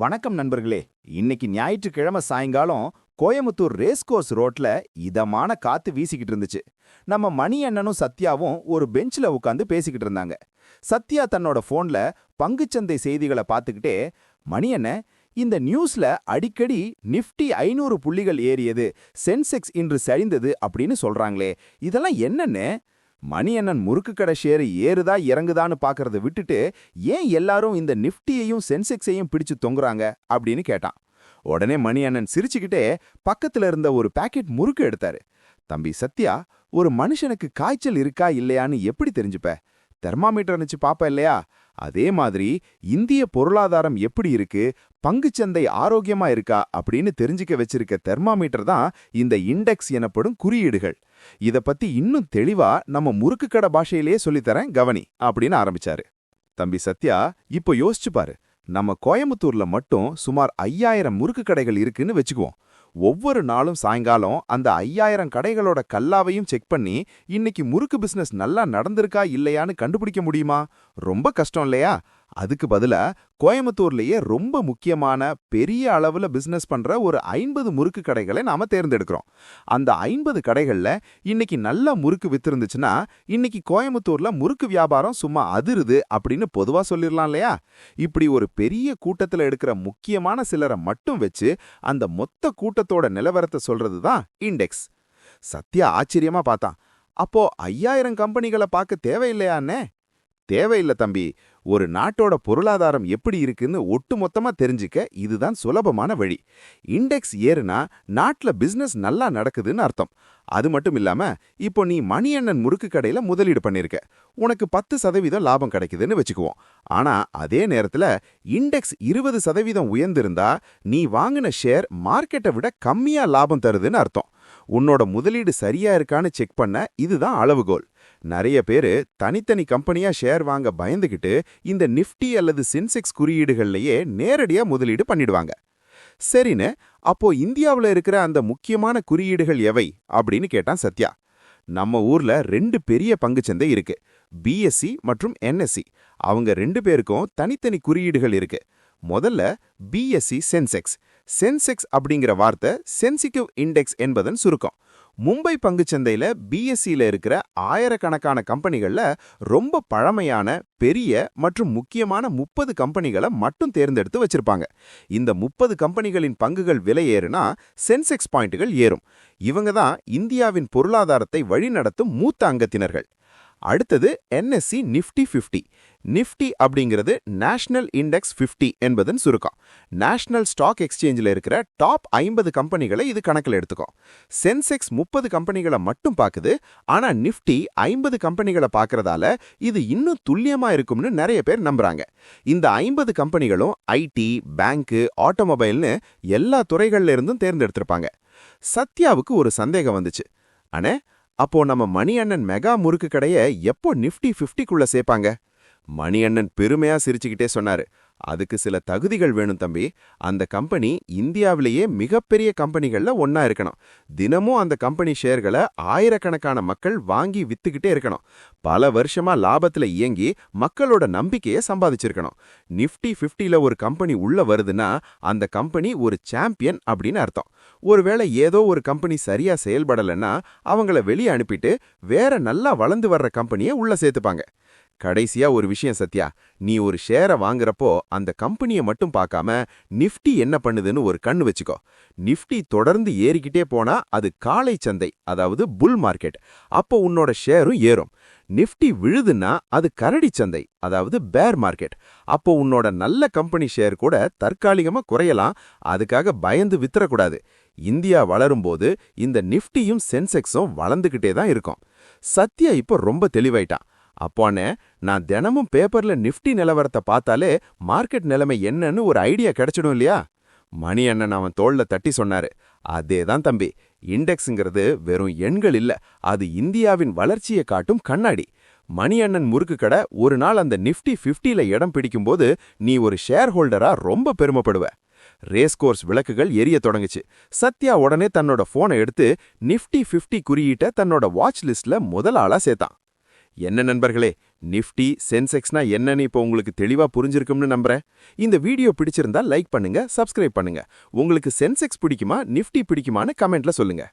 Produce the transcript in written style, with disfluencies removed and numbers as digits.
வணக்கம் நண்பர்களே. இன்னைக்கு ஞாயிற்றுக்கிழமை சாயங்காலம் கோயமுத்தூர் ரேஸ்கோர்ஸ் ரோட்ல இதமான காத்து வீசிக்கிட்டு இருந்துச்சு. நம்ம மணி அண்ணனும் சத்யாவும் ஒரு பெஞ்ச்ல உட்காந்து பேசிக்கிட்டு இருந்தாங்க. சத்யா தன்னோட போன்ல பங்குச்சந்தை செய்திகளை பார்த்துக்கிட்டே, மணி அண்ணன், இந்த நியூஸ்ல அடிக்கடி நிஃப்டி 500 புள்ளிகள் ஏறியது, சென்செக்ஸ் இன்று சரிந்தது அப்படின்னு சொல்றாங்களே, இதெல்லாம் என்னன்னு? மணி அண்ணன் முறுக்கு கடை ஷேர் ஏறுதா இறங்குதான்னு பாக்கறத விட்டுட்டு ஏன் எல்லாரும் இந்த நிஃப்டியையும் சென்செக்ஸையும் பிடிச்சு தொங்குறாங்க அப்படின்னு கேட்டான். உடனே மணி அண்ணன் சிரிச்சுக்கிட்டே பக்கத்துல இருந்த ஒரு பாக்கெட் முறுக்கு எடுத்தாரு. தம்பி சத்யா, ஒரு மனுஷனுக்கு காய்ச்சல் இருக்கா இல்லையான்னு எப்படி தெரிஞ்சுப்ப? தெர்மாமீட்டர் வச்சு பாப்ப இல்லையா? அதே மாதிரி இந்திய பொருளாதாரம் எப்படி இருக்கு, பங்குச்சந்தை ஆரோக்கியமா இருக்கா அப்படின்னு தெரிஞ்சுக்க வச்சிருக்க தெர்மாமீட்டர் தான் இந்த இண்டெக்ஸ் எனப்படும் குறியீடுகள். இத பத்தி இன்னும் தெளிவா நம்ம முறுக்கு கடை பாஷையிலேயே சொல்லித்தரேன், கவனி அப்படின்னு ஆரம்பிச்சாரு. தம்பி சத்யா, இப்போ யோசிச்சு பாரு. நம்ம கோயமுத்தூர்ல மட்டும் சுமார் 5000 முறுக்கு கடைகள் இருக்குன்னு வச்சுக்குவோம். ஒவ்வொரு நாளும் சாயங்காலம் அந்த 5000 கடைகளோட கல்லாவையும் செக் பண்ணி இன்னைக்கு முறுக்கு பிசினஸ் நல்லா நடந்திருக்கா இல்லையான்னு கண்டுபிடிக்க முடியுமா? ரொம்ப கஷ்டம் இல்லையா? அதுக்கு பதிலா கோயமுத்தூர்லயே ரொம்ப முக்கியமான பெரிய அளவுல பிசினஸ் பண்ற ஒரு 50 முறுக்கு கடைகளை நாம தேர்ந்தெடுக்கிறோம். அந்த 50 கடைகள்ல இன்னைக்கு நல்ல முறுக்கு வித்திருந்துச்சுன்னா இன்னைக்கு கோயமுத்தூர்ல முறுக்கு வியாபாரம் சும்மா அதிருது அப்படின்னு பொதுவா சொல்லிடலாம் இல்லையா? இப்படி ஒரு பெரிய கூட்டத்துல எடுக்கிற முக்கியமான சிலரை மட்டும் வச்சு அந்த மொத்த கூட்டத்தோட நிலவரத்தை சொல்றது தான் இண்டெக்ஸ். சத்யா ஆச்சரியமா பார்த்தான். அப்போ 5000 கம்பெனிகளை பார்க்க தேவையில்லையானே? தேவையில்லை தம்பி. ஒரு நாட்டோட பொருளாதாரம் எப்படி இருக்குன்னு ஒட்டுமொத்தமா தெரிஞ்சுக்க இதுதான் சுலபமான வழி. இண்டெக்ஸ் ஏறுனா நாட்டுல பிசினஸ் நல்லா நடக்குதுன்னு அர்த்தம். அது மட்டும் இல்லாம, இப்போ நீ மணி அண்ணன் முறுக்கு கடையில முதலீடு பண்ணிருக்க, உனக்கு 10% லாபம் கிடைக்குதுன்னு வச்சுக்குவோம். ஆனா அதே நேரத்துல இண்டெக்ஸ் 20% உயர்ந்திருந்தா நீ வாங்கின ஷேர் மார்க்கெட்டை விட கம்மியா லாபம் தருதுன்னு அர்த்தம். உன்னோட முதலீடு சரியா இருக்கான்னு செக் பண்ண இதுதான் அளவுகோல். நிறைய பேரு தனித்தனி கம்பெனியா ஷேர் வாங்க பயந்துகிட்டு இந்த நிஃப்டி அல்லது சென்செக்ஸ் குறியீடுகள்லயே நேரடியா முதலீடு பண்ணிடுவாங்க. சரின்னு, அப்போ இந்தியாவுல இருக்கிற அந்த முக்கியமான குறியீடுகள் எவை அப்படின்னு கேட்டான் சத்யா. நம்ம ஊர்ல 2 பெரிய பங்குச்சந்தை இருக்கு, பிஎஸ்சி மற்றும் என்எஸ்சி. அவங்க 2 பேருக்கும் தனித்தனி குறியீடுகள் இருக்கு. முதல்ல பிஎஸ்சி சென்செக்ஸ். சென்செக்ஸ் அப்படிங்கிற வார்த்தை சென்சிட்டிவ் இண்டெக்ஸ் என்பதன் சுருக்கம். மும்பை பங்குச்சந்தையில பிஎஸ்சியில இருக்கிற ஆயிரக்கணக்கான கம்பெனிகள்ல ரொம்ப பழமையான பெரிய மற்றும் முக்கியமான 30 கம்பெனிகளை மட்டும் தேர்ந்தெடுத்து வச்சிருப்பாங்க. இந்த 30 கம்பெனிகளின் பங்குகள் விலை ஏறுனா சென்செக்ஸ் பாயிண்ட்டுகள் ஏறும். இவங்க தான் இந்தியாவின் பொருளாதாரத்தை வழிநடத்தும் மூத்த அங்கத்தினர்கள். அடுத்தது என்எஸ்சி நிஃப்டி 50. நிஃப்டி அப்படிங்கிறது நேஷனல் இண்டெக்ஸ் 50 என்பதன் சுருக்கம். நேஷனல் ஸ்டாக் எக்ஸ்சேஞ்சில் இருக்கிற டாப் 50 கம்பெனிகளை இது கணக்கில் எடுத்துக்கும். சென்செக்ஸ் 30 கம்பெனிகளை மட்டும் பார்க்குது. ஆனா நிஃப்டி 50 கம்பெனிகளை பார்க்கறதால இது இன்னும் துல்லியமா இருக்கும்னு நிறைய பேர் நம்புறாங்க. இந்த 50 கம்பெனிகளும் ஐடி, பேங்கு, ஆட்டோமொபைல்னு எல்லா துறைகள்ல இருந்தும் தேர்ந்தெடுத்திருப்பாங்க. சத்யாவுக்கு ஒரு சந்தேகம் வந்துச்சு. அண்ணே, அப்போ நம்ம மணி அண்ணன் மெகா முறுக்கு கடையை எப்போ நிஃப்டி 50க்குள்ள சேர்ப்பாங்க? மணி அண்ணன் பெருமையா சிரிச்சுக்கிட்டே சொன்னாரு, அதுக்கு சில தகுதிகள் வேணும் தம்பி. அந்த கம்பெனி இந்தியாவிலேயே மிகப்பெரிய கம்பெனிகள்ல ஒன்னா இருக்கணும். தினமும் அந்த கம்பெனி ஷேர்களை ஆயிரக்கணக்கான மக்கள் வாங்கி வித்துக்கிட்டே இருக்கணும். பல வருஷமா லாபத்துல இயங்கி மக்களோட நம்பிக்கையை சம்பாதிச்சிருக்கணும். நிஃப்டி 50ல ஒரு கம்பெனி உள்ள வருதுன்னா அந்த கம்பெனி ஒரு சாம்பியன் அப்படின்னு அர்த்தம். ஒருவேளை ஏதோ ஒரு கம்பெனி சரியா செயல்படலைன்னா அவங்கள வெளியே அனுப்பிட்டு வேற நல்லா வளர்ந்து வர்ற கம்பெனியை உள்ள சேர்த்துப்பாங்க. கடைசியா ஒரு விஷயம் சத்யா, நீ ஒரு ஷேரை வாங்குறப்போ அந்த கம்பெனியை மட்டும் பார்க்காம நிஃப்டி என்ன பண்ணுதுன்னு ஒரு கண்ணு வச்சுக்கோ. நிஃப்டி தொடர்ந்து ஏறிக்கிட்டே போனா அது காளை சந்தை, அதாவது புல் மார்க்கெட். அப்போ உன்னோட ஷேரும் ஏறும். நிஃப்டி விழுதுன்னா அது கரடி சந்தை, அதாவது பேர் மார்க்கெட். அப்போ உன்னோட நல்ல கம்பெனி ஷேர் கூட தற்காலிகமா குறையலாம். அதுக்காக பயந்து வித்துறக்கூடாது. இந்தியா வளரும்போது இந்த நிஃப்டியும் சென்செக்ஸும் வளர்ந்துகிட்டே தான் இருக்கும். சத்யா இப்போ ரொம்ப தெளிவாயிட்டான். அப்போனே, நான் தினமும் பேப்பர்ல நிஃப்டி நிலவரத்தை பார்த்தாலே மார்க்கெட் நிலைமை என்னன்னு ஒரு ஐடியா கிடைச்சிடும் இல்லையா? மணி அண்ணன் அவன் தோள்ல தட்டி சொன்னாரு, அதேதான் தம்பி. இண்டெக்ஸ்ங்கிறது வெறும் எண்கள் இல்ல, அது இந்தியாவின் வளர்ச்சியை காட்டும் கண்ணாடி. மணி அண்ணன் முறுக்கு கடை ஒரு நாள் அந்த நிஃப்டி 50ல இடம் பிடிக்கும்போது நீ ஒரு ஷேர் ஹோல்டரா ரொம்ப பெருமைப்படுவ. ரேஸ்கோர்ஸ் விளக்குகள் எரிய தொடங்குச்சு. சத்யா உடனே தன்னோட போனை எடுத்து நிஃப்டி 50 குறியீட்டை தன்னோட வாட்ச் லிஸ்ட்ல முதல் ஆளா சேர்த்தான். என்ன நண்பர்களே, நிஃப்டி சென்செக்ஸ்னா என்னன்னு இப்போ உங்களுக்கு தெளிவா புரிஞ்சிருக்கும்னு நம்புறேன். இந்த வீடியோ பிடிச்சிருந்தா லைக் பண்ணுங்க, சப்ஸ்கிரைப் பண்ணுங்க. உங்களுக்கு சென்செக்ஸ் பிடிக்குமா, நிஃப்டி பிடிக்குமான்னு கமெண்ட்ல சொல்லுங்க.